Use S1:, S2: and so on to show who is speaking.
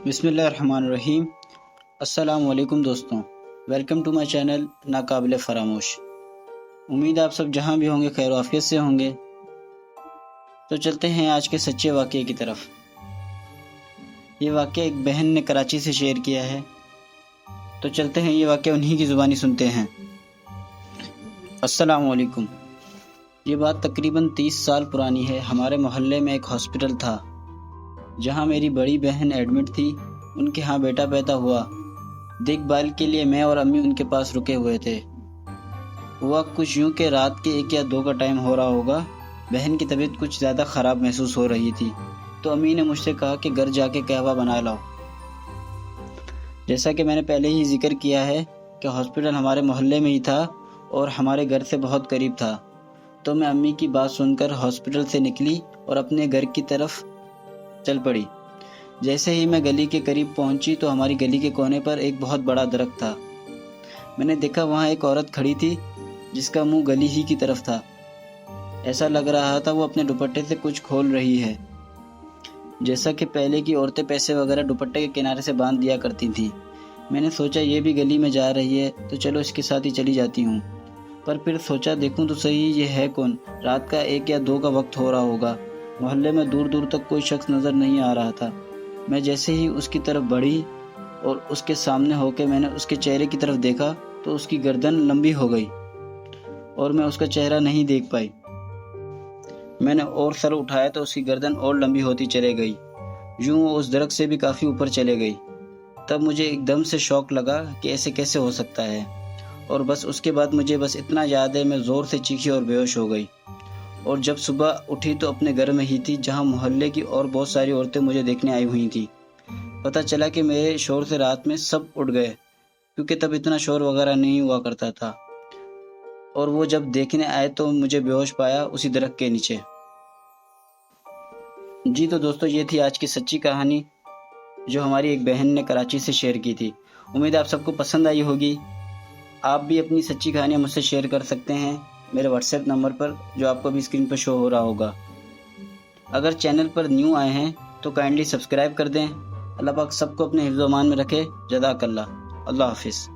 S1: بسم اللہ الرحمن الرحیم۔ السلام علیکم دوستوں، ویلکم ٹو مائی چینل ناقابل فراموش۔ امید آپ سب جہاں بھی ہوں گے خیر و عافیت سے ہوں گے۔ تو چلتے ہیں آج کے سچے واقعے کی طرف۔ یہ واقعہ ایک بہن نے کراچی سے شیئر کیا ہے، تو چلتے ہیں یہ واقعہ انہی کی زبانی سنتے ہیں۔ السلام علیکم۔ یہ بات تقریباً 30 سال پرانی ہے۔ ہمارے محلے میں ایک ہاسپٹل تھا جہاں میری بڑی بہن ایڈمٹ تھی۔ ان کے ہاں بیٹا پیدا ہوا۔ دیکھ بھال کے لیے میں اور امی ان کے پاس رکے ہوئے تھے۔ ہوا کچھ یوں کہ رات کے 1 یا 2 کا ٹائم ہو رہا ہوگا۔ بہن کی طبیعت کچھ زیادہ خراب محسوس ہو رہی تھی، تو امی نے مجھ سے کہا کہ گھر جا کے قہوہ بنا لاؤ۔ جیسا کہ میں نے پہلے ہی ذکر کیا ہے کہ ہاسپٹل ہمارے محلے میں ہی تھا اور ہمارے گھر سے بہت قریب تھا، تو میں امی کی بات سن کر ہاسپٹل سے نکلی اور اپنے گھر کی طرف چل پڑی۔ جیسے ہی میں گلی کے قریب پہنچی تو ہماری گلی کے کونے پر ایک بہت بڑا درخت تھا۔ میں نے دیکھا وہاں ایک عورت کھڑی تھی جس کا منہ گلی ہی کی طرف تھا۔ ایسا لگ رہا تھا وہ اپنے دوپٹے سے کچھ کھول رہی ہے، جیسا کہ پہلے کی عورتیں پیسے وغیرہ دوپٹے کے کنارے سے باندھ دیا کرتی تھیں۔ میں نے سوچا یہ بھی گلی میں جا رہی ہے تو چلو اس کے ساتھ ہی چلی جاتی ہوں، پر پھر سوچا دیکھوں تو صحیح یہ ہے کون۔ رات کا 1 یا 2 کا وقت ہو رہا ہوگا۔ محلے میں دور دور تک کوئی شخص نظر نہیں آ رہا تھا۔ میں جیسے ہی اس کی طرف بڑھی اور اس کے سامنے ہو کے میں نے اس کے چہرے کی طرف دیکھا تو اس کی گردن لمبی ہو گئی اور میں اس کا چہرہ نہیں دیکھ پائی۔ میں نے اور سر اٹھایا تو اس کی گردن اور لمبی ہوتی چلے گئی، یوں وہ اس درخت سے بھی کافی اوپر چلے گئی۔ تب مجھے ایک دم سے شوق لگا کہ ایسے کیسے ہو سکتا ہے، اور بس اس کے بعد مجھے بس اتنا یاد ہے میں زور سے چیخی اور بے ہوش ہو گئی۔ اور جب صبح اٹھی تو اپنے گھر میں ہی تھی جہاں محلے کی اور بہت ساری عورتیں مجھے دیکھنے آئی ہوئی تھیں۔ پتہ چلا کہ میرے شور سے رات میں سب اٹھ گئے، کیونکہ تب اتنا شور وغیرہ نہیں ہوا کرتا تھا، اور وہ جب دیکھنے آئے تو مجھے بے ہوش پایا اسی درخت کے نیچے۔ جی تو دوستو، یہ تھی آج کی سچی کہانی جو ہماری ایک بہن نے کراچی سے شیئر کی تھی۔ امید آپ سب کو پسند آئی ہوگی۔ آپ بھی اپنی سچی کہانیاں مجھ سے شیئر کر سکتے ہیں میرے واٹس ایپ نمبر پر جو آپ کو ابھی اسکرین پر شو ہو رہا ہوگا۔ اگر چینل پر نیو آئے ہیں تو کائنڈلی سبسکرائب کر دیں۔ اللہ پاک سب کو اپنے حفظ و امان میں رکھے۔ جزاک اللہ۔ اللہ حافظ۔